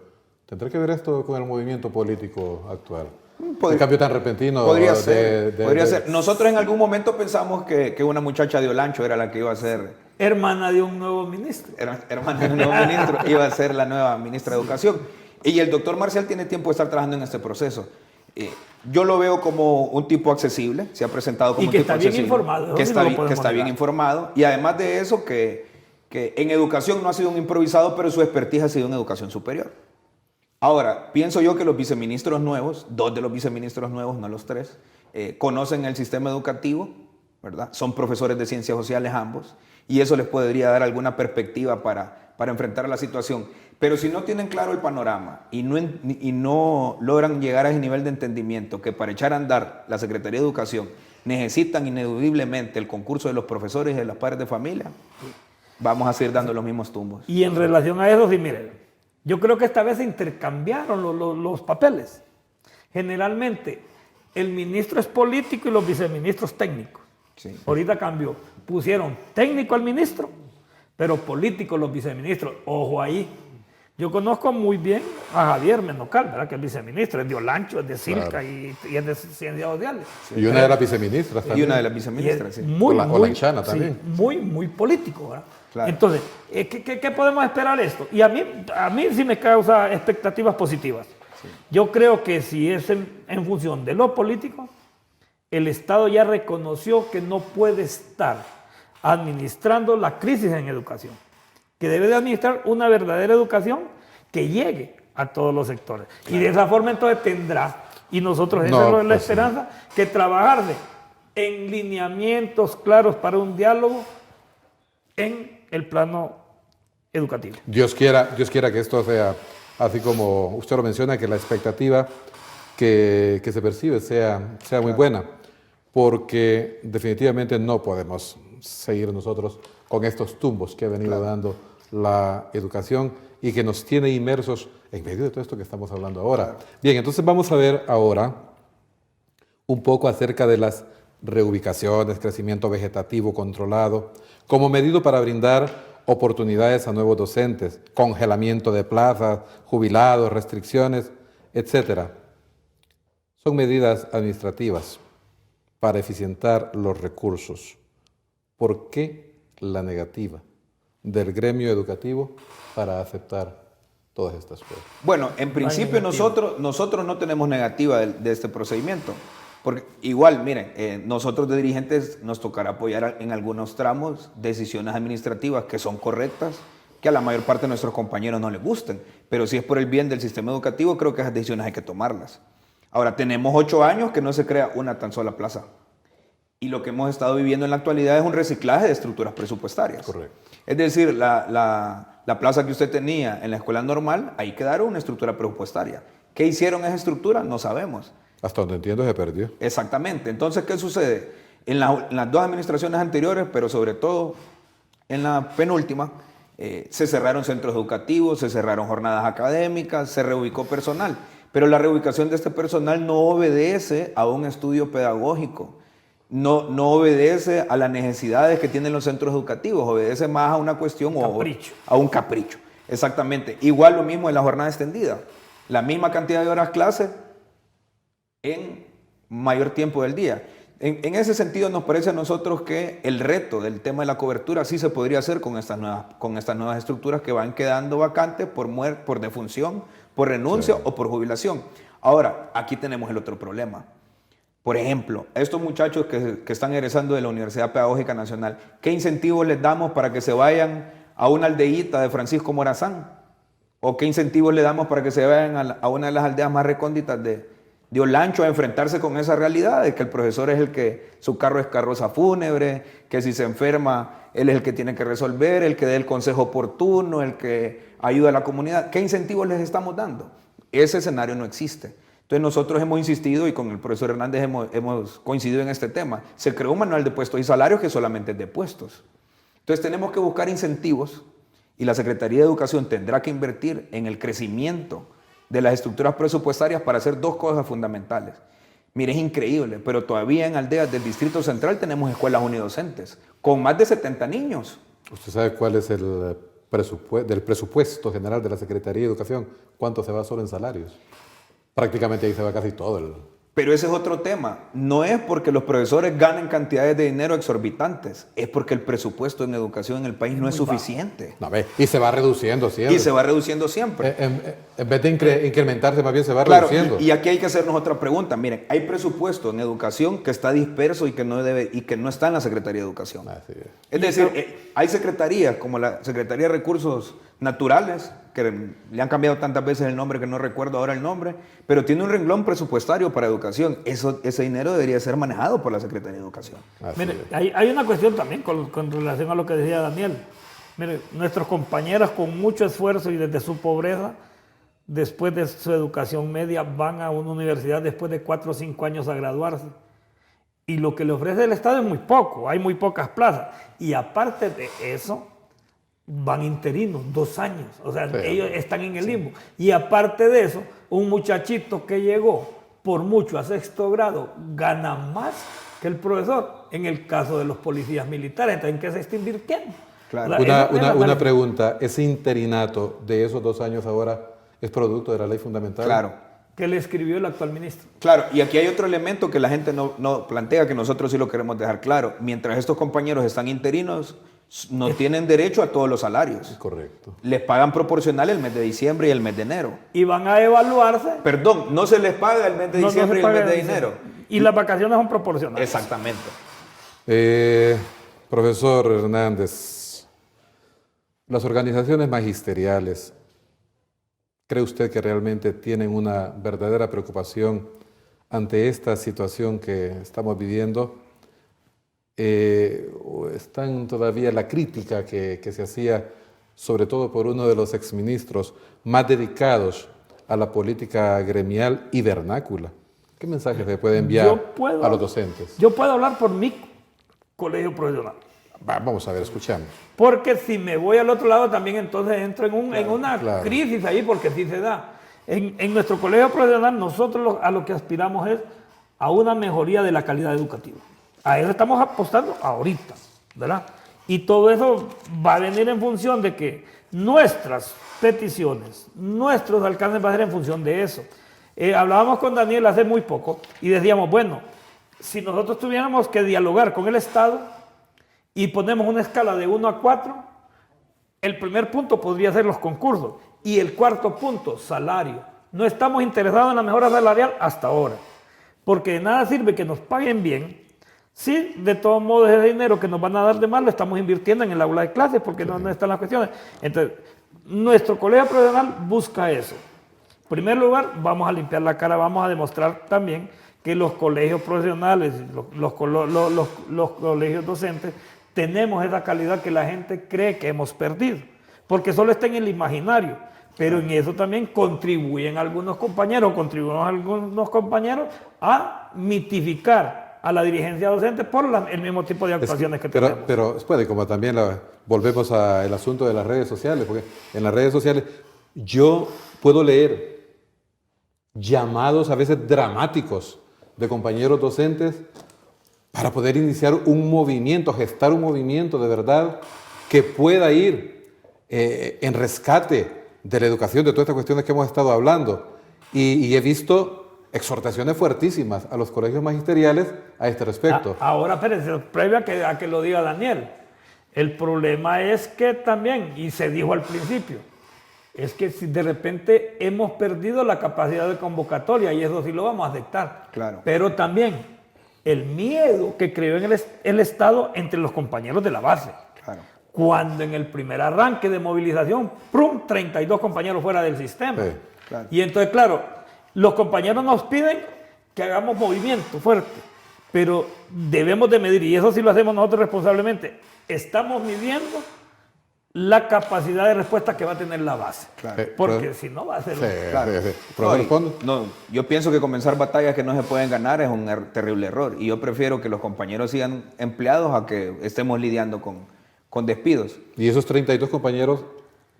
¿tendrá que ver esto con el movimiento político actual? ¿Un cambio tan repentino? Podría ser. Nosotros en algún momento pensamos que una muchacha de Olancho era la que iba a ser... Hermana de un nuevo ministro. Hermana de un nuevo ministro, iba a ser la nueva ministra de Educación. Y el doctor Marcial tiene tiempo de estar trabajando en este proceso. Yo lo veo como un tipo accesible, se ha presentado como un tipo accesible. Y que está bien informado. Que está bien informado. Y además de eso, que en educación no ha sido un improvisado, pero su expertise ha sido en educación superior. Ahora, pienso yo que los viceministros nuevos, 2 de los viceministros nuevos, no los 3, conocen el sistema educativo, ¿verdad? Son profesores de ciencias sociales ambos, y eso les podría dar alguna perspectiva para enfrentar la situación. Pero si no tienen claro el panorama y no logran llegar a ese nivel de entendimiento que para echar a andar la Secretaría de Educación necesitan ineludiblemente el concurso de los profesores y de los padres de familia, vamos a seguir dando los mismos tumbos. Y en relación a eso, sí, miren, yo creo que esta vez se intercambiaron los papeles. Generalmente, el ministro es político y los viceministros técnicos. Sí. Ahorita cambió. Pusieron técnico al ministro, pero político los viceministros. Ojo ahí. Yo conozco muy bien a Javier Menocal, ¿verdad? Que es viceministro, es de Olancho, es de Silca, claro. y es de Ciencias Sociales. Sí. Y una de las viceministras también. Y una de las viceministras, sí. Muy, Olanchana también. Sí, muy político, ¿verdad? Claro. Entonces, ¿qué podemos esperar de esto? Y a mí sí me causa expectativas positivas. Sí. Yo creo que si es en función de lo político, el Estado ya reconoció que no puede estar administrando la crisis en educación, que debe de administrar una verdadera educación que llegue a todos los sectores. Claro. Y de esa forma entonces tendrá, y nosotros esa es la esperanza, que trabajarse en lineamientos claros para un diálogo en el plano educativo. Dios quiera que esto sea así como usted lo menciona, que la expectativa que se percibe sea muy buena, porque definitivamente no podemos seguir nosotros con estos tumbos que ha venido dando la educación y que nos tiene inmersos en medio de todo esto que estamos hablando ahora. Bien, entonces vamos a ver ahora un poco acerca de las reubicaciones, crecimiento vegetativo controlado, como medido para brindar oportunidades a nuevos docentes, congelamiento de plazas, jubilados, restricciones, etc. Son medidas administrativas para eficientar los recursos. ¿Por qué la negativa del gremio educativo para aceptar todas estas cosas? Bueno, en principio nosotros no tenemos negativa de este procedimiento. Porque igual, miren, nosotros de dirigentes nos tocará apoyar en algunos tramos decisiones administrativas que son correctas, que a la mayor parte de nuestros compañeros no les gusten. Pero si es por el bien del sistema educativo, creo que esas decisiones hay que tomarlas. Ahora, tenemos 8 años que no se crea una tan sola plaza. Y lo que hemos estado viviendo en la actualidad es un reciclaje de estructuras presupuestarias. Correcto. Es decir, la plaza que usted tenía en la escuela normal, ahí quedaron una estructura presupuestaria. ¿Qué hicieron esa estructura? No sabemos. Hasta donde entiendo se perdió. Exactamente. Entonces, ¿qué sucede? En las 2 administraciones anteriores, pero sobre todo en la penúltima, se cerraron centros educativos, se cerraron jornadas académicas, se reubicó personal. Pero la reubicación de este personal no obedece a un estudio pedagógico, no obedece a las necesidades que tienen los centros educativos, obedece más a una cuestión Capricho. a un capricho. Exactamente. Igual lo mismo en la jornada extendida. La misma cantidad de horas clase en mayor tiempo del día. En ese sentido nos parece a nosotros que el reto del tema de la cobertura sí se podría hacer con estas nuevas estructuras que van quedando vacantes por defunción, por renuncia o por jubilación. Ahora, aquí tenemos el otro problema. Por ejemplo, estos muchachos que están egresando de la Universidad Pedagógica Nacional, ¿qué incentivos les damos para que se vayan a una aldeíta de Francisco Morazán? ¿O qué incentivos le damos para que se vayan a una de las aldeas más recónditas de Olancho a enfrentarse con esa realidad de que el profesor es su carro es carroza fúnebre, que si se enferma, él es el que tiene que resolver, el que dé el consejo oportuno, el que ayuda a la comunidad? ¿Qué incentivos les estamos dando? Ese escenario no existe. Entonces nosotros hemos insistido y con el profesor Hernández hemos coincidido en este tema. Se creó un manual de puestos y salarios que solamente es de puestos. Entonces tenemos que buscar incentivos y la Secretaría de Educación tendrá que invertir en el crecimiento de las estructuras presupuestarias para hacer 2 cosas fundamentales. Mire, es increíble, pero todavía en aldeas del Distrito Central tenemos escuelas unidocentes con más de 70 niños. ¿Usted sabe cuál es el presupuesto general de la Secretaría de Educación? ¿Cuánto se va solo en salarios? Prácticamente ahí se va casi todo. Pero ese es otro tema. No es porque los profesores ganen cantidades de dinero exorbitantes, es porque el presupuesto en educación en el país no es suficiente. No, y se va reduciendo siempre. Y se va reduciendo siempre. En vez de incrementarse, más bien se va Claro, reduciendo. y aquí hay que hacernos otra pregunta. Miren, hay presupuesto en educación que está disperso y que no está en la Secretaría de Educación. Así es. Es decir, hay secretarías como la Secretaría de Recursos Naturales, que le han cambiado tantas veces el nombre que no recuerdo ahora el nombre, pero tiene un renglón presupuestario para educación. Ese dinero debería ser manejado por la Secretaría de Educación. Mire, hay una cuestión también con relación a lo que decía Daniel. Mire, nuestros compañeros con mucho esfuerzo y desde su pobreza, después de su educación media, van a una universidad después de 4 o 5 años a graduarse. Y lo que le ofrece el Estado es muy poco, hay muy pocas plazas. Y aparte de eso, van interinos, 2 años. O sea, ellos están en el limbo. Y aparte de eso, un muchachito que llegó por mucho a 6º grado gana más que el profesor. En el caso de los policías militares, ¿en qué se está invirtiendo? Claro. Una pregunta, ¿ese interinato de esos 2 años ahora es producto de la ley fundamental? Claro. Que le escribió el actual ministro. Claro, y aquí hay otro elemento que la gente no plantea, que nosotros sí lo queremos dejar claro. Mientras estos compañeros están interinos, no tienen derecho a todos los salarios. Correcto. Les pagan proporcional el mes de diciembre y el mes de enero. Y van a evaluarse. Perdón, no se les paga el mes de diciembre y el mes de enero. Y las vacaciones son proporcionales. Exactamente. Profesor Hernández, las organizaciones magisteriales, ¿cree usted que realmente tienen una verdadera preocupación ante esta situación que estamos viviendo? ¿O están todavía la crítica que se hacía, sobre todo por uno de los exministros más dedicados a la política gremial y vernácula? ¿Qué mensaje se puede enviar a los docentes? Yo puedo hablar por mi colegio profesional. Vamos a ver, escuchamos. Porque si me voy al otro lado también entonces entro en una crisis ahí, porque sí se da. En nuestro colegio profesional nosotros a lo que aspiramos es a una mejoría de la calidad educativa. A eso estamos apostando ahorita, ¿verdad? Y todo eso va a venir en función de que nuestras peticiones, nuestros alcances van a ser en función de eso. Hablábamos con Daniel hace muy poco y decíamos, bueno, si nosotros tuviéramos que dialogar con el Estado y ponemos una escala de 1 a 4, el primer punto podría ser los concursos y el 4º punto, salario. No estamos interesados en la mejora salarial hasta ahora, porque de nada sirve que nos paguen bien. Sí, de todos modos ese dinero que nos van a dar de más lo estamos invirtiendo en el aula de clases porque no están las cuestiones. Entonces, nuestro colegio profesional busca eso. En primer lugar, vamos a limpiar la cara, vamos a demostrar también que los colegios profesionales, los colegios docentes, tenemos esa calidad que la gente cree que hemos perdido, porque solo está en el imaginario, pero en eso también contribuyen algunos compañeros a mitificar a la dirigencia docente por el mismo tipo de actuaciones que tenemos. Pero puede, como también volvemos al asunto de las redes sociales, porque en las redes sociales yo puedo leer llamados a veces dramáticos de compañeros docentes para poder iniciar un movimiento, gestar un movimiento de verdad que pueda ir en rescate de la educación, de todas estas cuestiones que hemos estado hablando. Y he visto exhortaciones fuertísimas a los colegios magisteriales a este respecto. Ahora, espérense, previo a que lo diga Daniel, el problema es que también, y se dijo al principio, es que si de repente hemos perdido la capacidad de convocatoria, y eso sí lo vamos a aceptar. Claro. Pero también el miedo que creó en el Estado entre los compañeros de la base. Claro. Cuando en el primer arranque de movilización, ¡prum!, 32 compañeros fuera del sistema. Sí, claro. Y entonces, claro, los compañeros nos piden que hagamos movimiento fuerte, pero debemos de medir, y eso sí lo hacemos nosotros responsablemente, estamos midiendo la capacidad de respuesta que va a tener la base. Claro. Porque si no va a ser... Claro. No, yo pienso que comenzar batallas que no se pueden ganar es un terrible error. Y yo prefiero que los compañeros sigan empleados a que estemos lidiando con despidos. Y esos 32 compañeros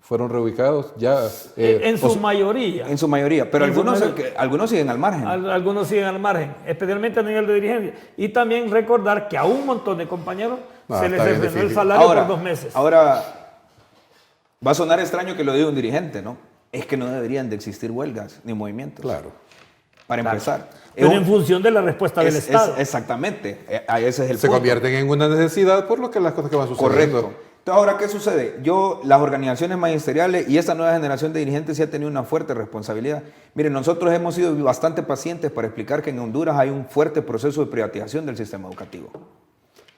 fueron reubicados ya. En su mayoría. En su mayoría. Pero algunos siguen al margen. Algunos siguen al margen, especialmente a nivel de dirigencia. Y también recordar que a un montón de compañeros se les refrenó el salario por 2 meses. Ahora, va a sonar extraño que lo diga un dirigente, ¿no? Es que no deberían de existir huelgas ni movimientos. Claro. Para empezar. Pero en función de la respuesta del Estado. Exactamente. Ese es el Se punto. convierten en una necesidad por lo que las cosas que van sucediendo. Correcto. Entonces, ahora, ¿qué sucede? Las organizaciones magisteriales y esta nueva generación de dirigentes sí ha tenido una fuerte responsabilidad. Miren, nosotros hemos sido bastante pacientes para explicar que en Honduras hay un fuerte proceso de privatización del sistema educativo.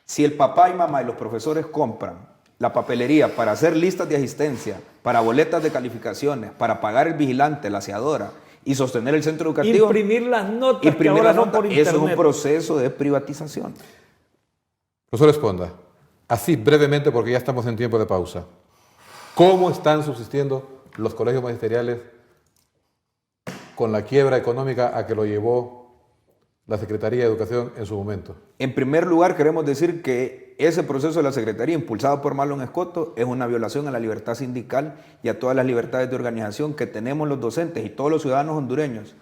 Si el papá y mamá y los profesores compran la papelería para hacer listas de asistencia, para boletas de calificaciones, para pagar el vigilante, la aseadora y sostener el centro educativo. Imprimir las notas que ahora son por internet. Eso es un proceso de privatización. Profesor Esponda, así brevemente porque ya estamos en tiempo de pausa. ¿Cómo están subsistiendo los colegios magisteriales con la quiebra económica a que lo llevó la Secretaría de Educación en su momento? En primer lugar, queremos decir que ese proceso de la Secretaría, impulsado por Marlon Escoto, es una violación a la libertad sindical y a todas las libertades de organización que tenemos los docentes y todos los ciudadanos hondureños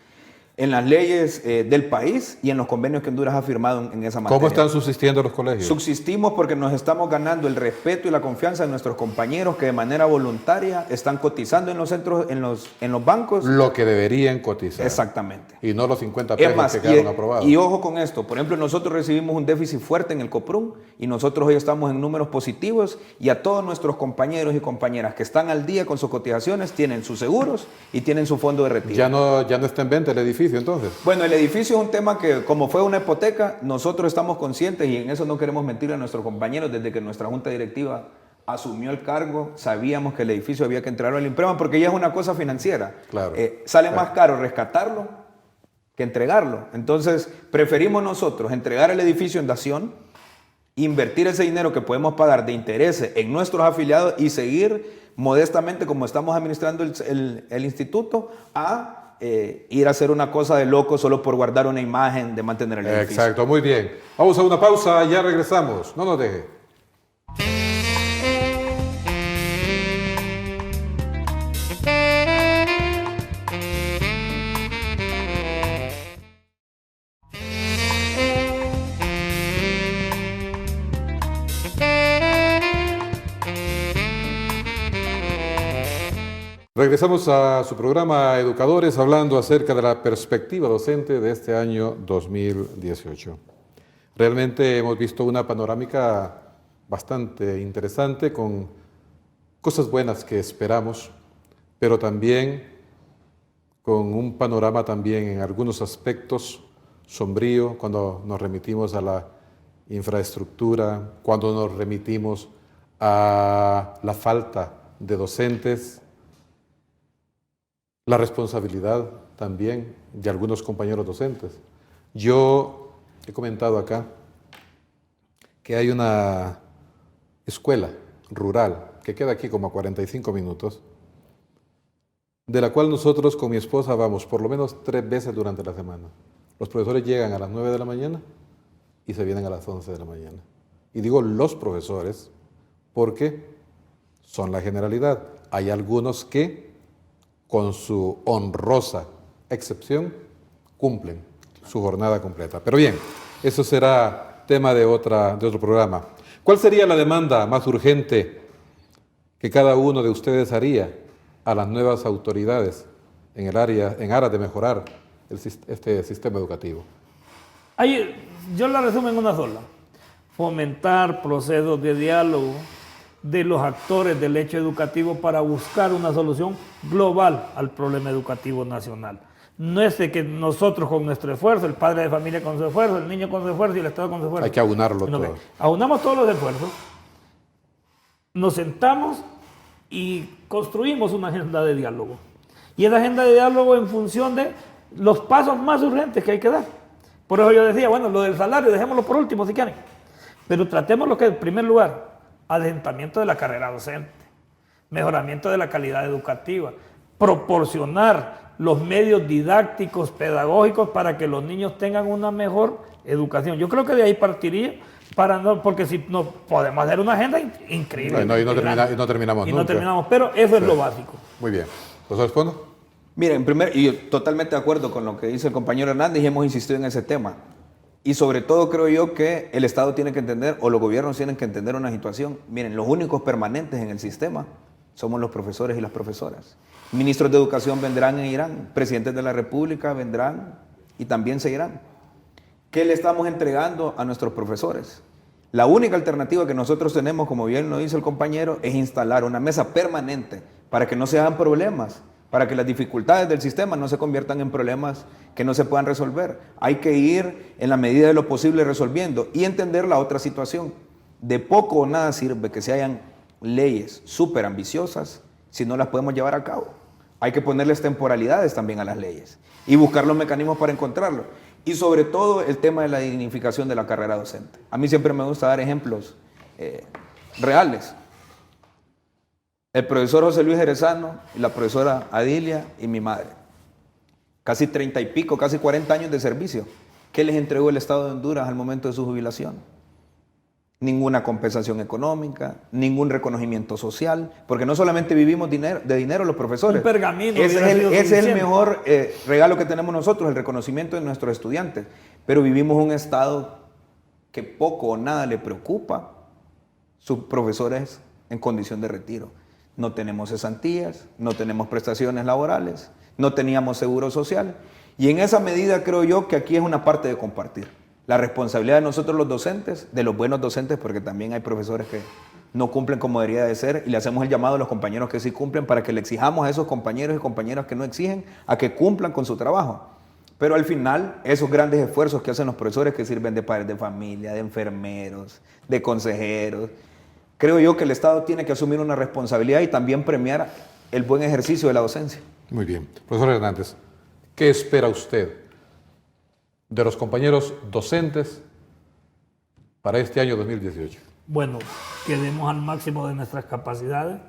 en las leyes del país y en los convenios que Honduras ha firmado en esa materia. ¿Cómo están subsistiendo los colegios? Subsistimos porque nos estamos ganando el respeto y la confianza de nuestros compañeros que de manera voluntaria están cotizando en los centros, en los bancos. Lo que deberían cotizar. Exactamente. Y no los 50 pesos Es más, que quedaron aprobados. Y ojo con esto, por ejemplo, nosotros recibimos un déficit fuerte en el COPRUM y nosotros hoy estamos en números positivos y a todos nuestros compañeros y compañeras que están al día con sus cotizaciones tienen sus seguros y tienen su fondo de retiro. Ya no está en venta el edificio entonces. Bueno, el edificio es un tema que, como fue una hipoteca, nosotros estamos conscientes y en eso no queremos mentir a nuestros compañeros. Desde que nuestra junta directiva asumió el cargo, sabíamos que el edificio había que entregarlo al INPREMA porque ya es una cosa financiera. Claro. Sale más caro rescatarlo que entregarlo. Entonces, preferimos nosotros entregar el edificio en dación, invertir ese dinero que podemos pagar de intereses en nuestros afiliados y seguir modestamente como estamos administrando el instituto a ir a hacer una cosa de loco solo por guardar una imagen de mantener el edificio. Exacto, muy bien. Vamos a una pausa, ya regresamos. No nos deje. Regresamos a su programa Educadores hablando acerca de la perspectiva docente de este año 2018. Realmente hemos visto una panorámica bastante interesante con cosas buenas que esperamos, pero también con un panorama también en algunos aspectos sombrío cuando nos remitimos a la infraestructura, cuando nos remitimos a la falta de docentes. la responsabilidad también de algunos compañeros docentes. Yo he comentado acá que hay una escuela rural que queda aquí como a 45 minutos, de la cual nosotros con mi esposa vamos por lo menos 3 veces durante la semana. Los profesores llegan a las 9 de la mañana y se vienen a las 11 de la mañana. Y digo los profesores porque son la generalidad. Hay algunos que, con su honrosa excepción, cumplen su jornada completa. Pero bien, eso será tema de otro programa. ¿Cuál sería la demanda más urgente que cada uno de ustedes haría a las nuevas autoridades en aras de mejorar este sistema educativo? Yo la resumo en una sola. Fomentar procesos de diálogo de los actores del hecho educativo para buscar una solución global al problema educativo nacional. No es de que nosotros con nuestro esfuerzo, el padre de familia con su esfuerzo, el niño con su esfuerzo y el Estado con su esfuerzo. Hay que aunarlo todo. Aunamos todos los esfuerzos, nos sentamos y construimos una agenda de diálogo. Y esa agenda de diálogo en función de los pasos más urgentes que hay que dar. Por eso yo decía, bueno, lo del salario, dejémoslo por último si quieren. Pero tratemos lo que en primer lugar, adentamiento de la carrera docente, mejoramiento de la calidad educativa, proporcionar los medios didácticos, pedagógicos para que los niños tengan una mejor educación. Yo creo que de ahí partiría, porque si no podemos hacer una agenda increíble. Y no terminamos nunca. No terminamos, pero eso es lo básico. Muy bien. ¿Profesor Espondo? Miren, y yo totalmente de acuerdo con lo que dice el compañero Hernández y hemos insistido en ese tema. Y sobre todo creo yo que el Estado tiene que entender, o los gobiernos tienen que entender una situación. Miren, los únicos permanentes en el sistema somos los profesores y las profesoras. Ministros de Educación vendrán e irán, presidentes de la República vendrán y también se irán. ¿Qué le estamos entregando a nuestros profesores? La única alternativa que nosotros tenemos, como bien lo dice el compañero, es instalar una mesa permanente para que no se hagan problemas, para que las dificultades del sistema no se conviertan en problemas que no se puedan resolver. Hay que ir en la medida de lo posible resolviendo y entender la otra situación. De poco o nada sirve que se hayan leyes súper ambiciosas si no las podemos llevar a cabo. Hay que ponerles temporalidades también a las leyes y buscar los mecanismos para encontrarlo. Y sobre todo el tema de la dignificación de la carrera docente. A mí siempre me gusta dar ejemplos reales. El profesor José Luis Jerezano y la profesora Adilia y mi madre. Casi 30 y pico, casi 40 años de servicio. ¿Qué les entregó el Estado de Honduras al momento de su jubilación? Ninguna compensación económica, ningún reconocimiento social, porque no solamente vivimos de dinero los profesores. Un pergamino. Ese es el mejor regalo que tenemos nosotros, el reconocimiento de nuestros estudiantes. Pero vivimos un Estado que poco o nada le preocupa sus profesores en condición de retiro. No tenemos cesantías, no tenemos prestaciones laborales, no teníamos seguro social. Y en esa medida creo yo que aquí es una parte de compartir. La responsabilidad de nosotros los docentes, de los buenos docentes, porque también hay profesores que no cumplen como debería de ser, y le hacemos el llamado a los compañeros que sí cumplen para que le exijamos a esos compañeros y compañeras que no exigen a que cumplan con su trabajo. Pero al final, esos grandes esfuerzos que hacen los profesores que sirven de padres de familia, de enfermeros, de consejeros, creo yo que el Estado tiene que asumir una responsabilidad y también premiar el buen ejercicio de la docencia. Muy bien. Profesor Hernández, ¿qué espera usted de los compañeros docentes para este año 2018? Bueno, que demos al máximo de nuestras capacidades,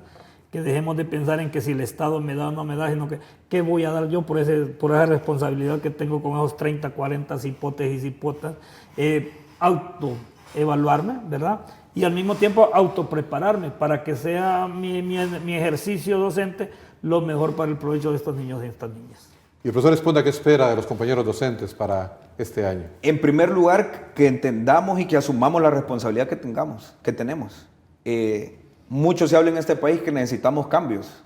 que dejemos de pensar en que si el Estado me da o no me da, sino que qué voy a dar yo por esa responsabilidad que tengo con esos 30, 40 cipotes y cipotas, autoevaluarme, ¿verdad? Y al mismo tiempo autoprepararme para que sea mi ejercicio docente lo mejor para el provecho de estos niños y estas niñas. Y el profesor Esponda, ¿qué espera de los compañeros docentes para este año? En primer lugar, que entendamos y que asumamos la responsabilidad que tenemos. Mucho se habla en este país que necesitamos cambios,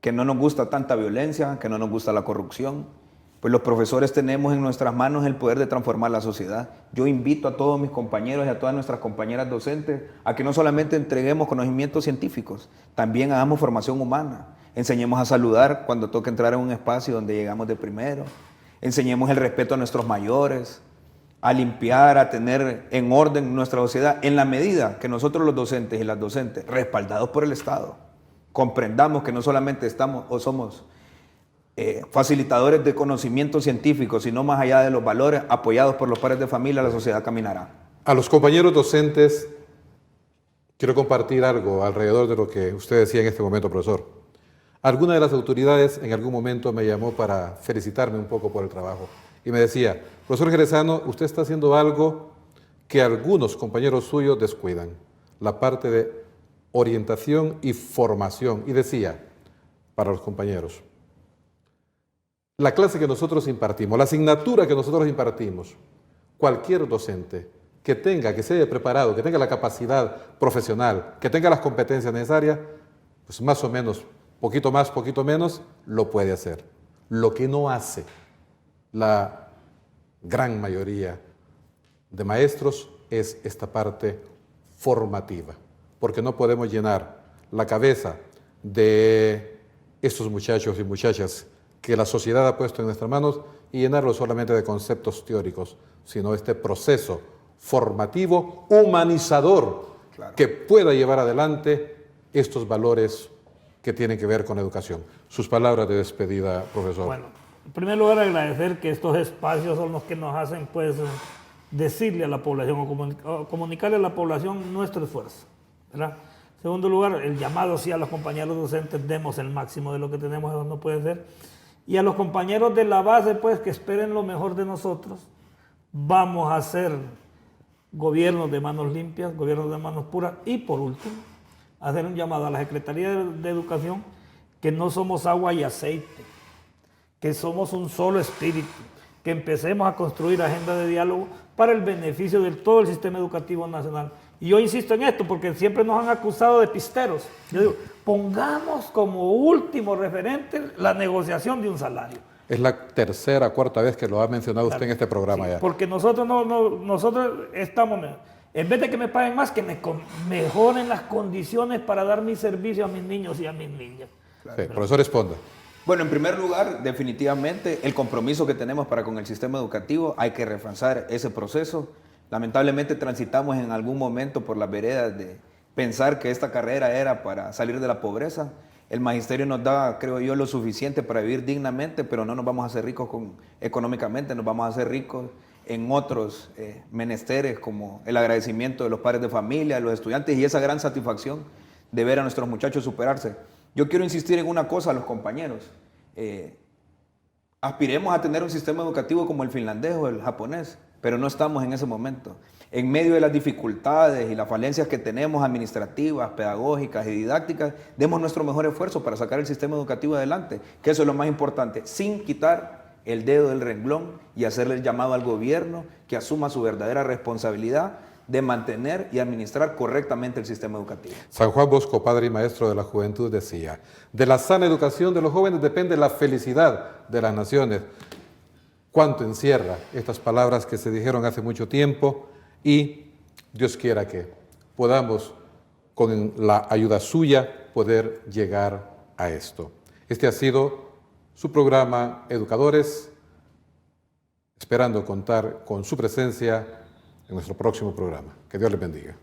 que no nos gusta tanta violencia, que no nos gusta la corrupción. Pues los profesores tenemos en nuestras manos el poder de transformar la sociedad. Yo invito a todos mis compañeros y a todas nuestras compañeras docentes a que no solamente entreguemos conocimientos científicos, también hagamos formación humana. Enseñemos a saludar cuando toque entrar en un espacio donde llegamos de primero. Enseñemos el respeto a nuestros mayores, a limpiar, a tener en orden nuestra sociedad, en la medida que nosotros los docentes y las docentes, respaldados por el Estado, comprendamos que no solamente estamos o somos facilitadores de conocimiento científico, sino más allá de los valores apoyados por los padres de familia, la sociedad caminará. A los compañeros docentes, quiero compartir algo alrededor de lo que usted decía en este momento, profesor. Alguna de las autoridades en algún momento me llamó para felicitarme un poco por el trabajo y me decía, profesor Jerezano, usted está haciendo algo que algunos compañeros suyos descuidan, la parte de orientación y formación. Y decía, para los compañeros, la clase que nosotros impartimos, la asignatura que nosotros impartimos, cualquier docente que se haya preparado, que tenga la capacidad profesional, que tenga las competencias necesarias, pues más o menos, poquito más, poquito menos, lo puede hacer. Lo que no hace la gran mayoría de maestros es esta parte formativa, porque no podemos llenar la cabeza de estos muchachos y muchachas que la sociedad ha puesto en nuestras manos y llenarlo solamente de conceptos teóricos, sino este proceso formativo, humanizador, claro, que pueda llevar adelante estos valores que tienen que ver con la educación. Sus palabras de despedida, profesor. Bueno, en primer lugar agradecer que estos espacios son los que nos hacen pues decirle a la población o comunicarle a la población nuestro esfuerzo, ¿verdad? En segundo lugar, el llamado sí a los compañeros docentes, demos el máximo de lo que tenemos, eso no puede ser. Y a los compañeros de la base, pues, que esperen lo mejor de nosotros. Vamos a hacer gobiernos de manos limpias, gobiernos de manos puras. Y por último, hacer un llamado a la Secretaría de Educación, que no somos agua y aceite, que somos un solo espíritu, que empecemos a construir agenda de diálogo para el beneficio de todo el sistema educativo nacional. Y yo insisto en esto porque siempre nos han acusado de pisteros. Yo digo, pongamos como último referente la negociación de un salario. Es la tercera, cuarta vez que lo ha mencionado usted en este programa, sí, ya. Porque nosotros nosotros estamos, en vez de que me paguen más, que me mejoren las condiciones para dar mi servicio a mis niños y a mis niñas. Claro. Sí, profesor, responda. Bueno, en primer lugar, definitivamente el compromiso que tenemos para con el sistema educativo, hay que reforzar ese proceso. Lamentablemente transitamos en algún momento por las veredas de pensar que esta carrera era para salir de la pobreza. El magisterio nos da, creo yo, lo suficiente para vivir dignamente, pero no nos vamos a hacer ricos económicamente, nos vamos a hacer ricos en otros menesteres como el agradecimiento de los padres de familia, de los estudiantes y esa gran satisfacción de ver a nuestros muchachos superarse. Yo quiero insistir en una cosa a los compañeros. Aspiremos a tener un sistema educativo como el finlandés o el japonés, pero no estamos en ese momento. En medio de las dificultades y las falencias que tenemos administrativas, pedagógicas y didácticas, demos nuestro mejor esfuerzo para sacar el sistema educativo adelante, que eso es lo más importante, sin quitar el dedo del renglón y hacerle el llamado al gobierno que asuma su verdadera responsabilidad de mantener y administrar correctamente el sistema educativo. San Juan Bosco, padre y maestro de la juventud, decía, de la sana educación de los jóvenes depende la felicidad de las naciones. ¿Cuánto encierra estas palabras que se dijeron hace mucho tiempo? Y Dios quiera que podamos, con la ayuda suya, poder llegar a esto. Este ha sido su programa Educadores, esperando contar con su presencia en nuestro próximo programa. Que Dios les bendiga.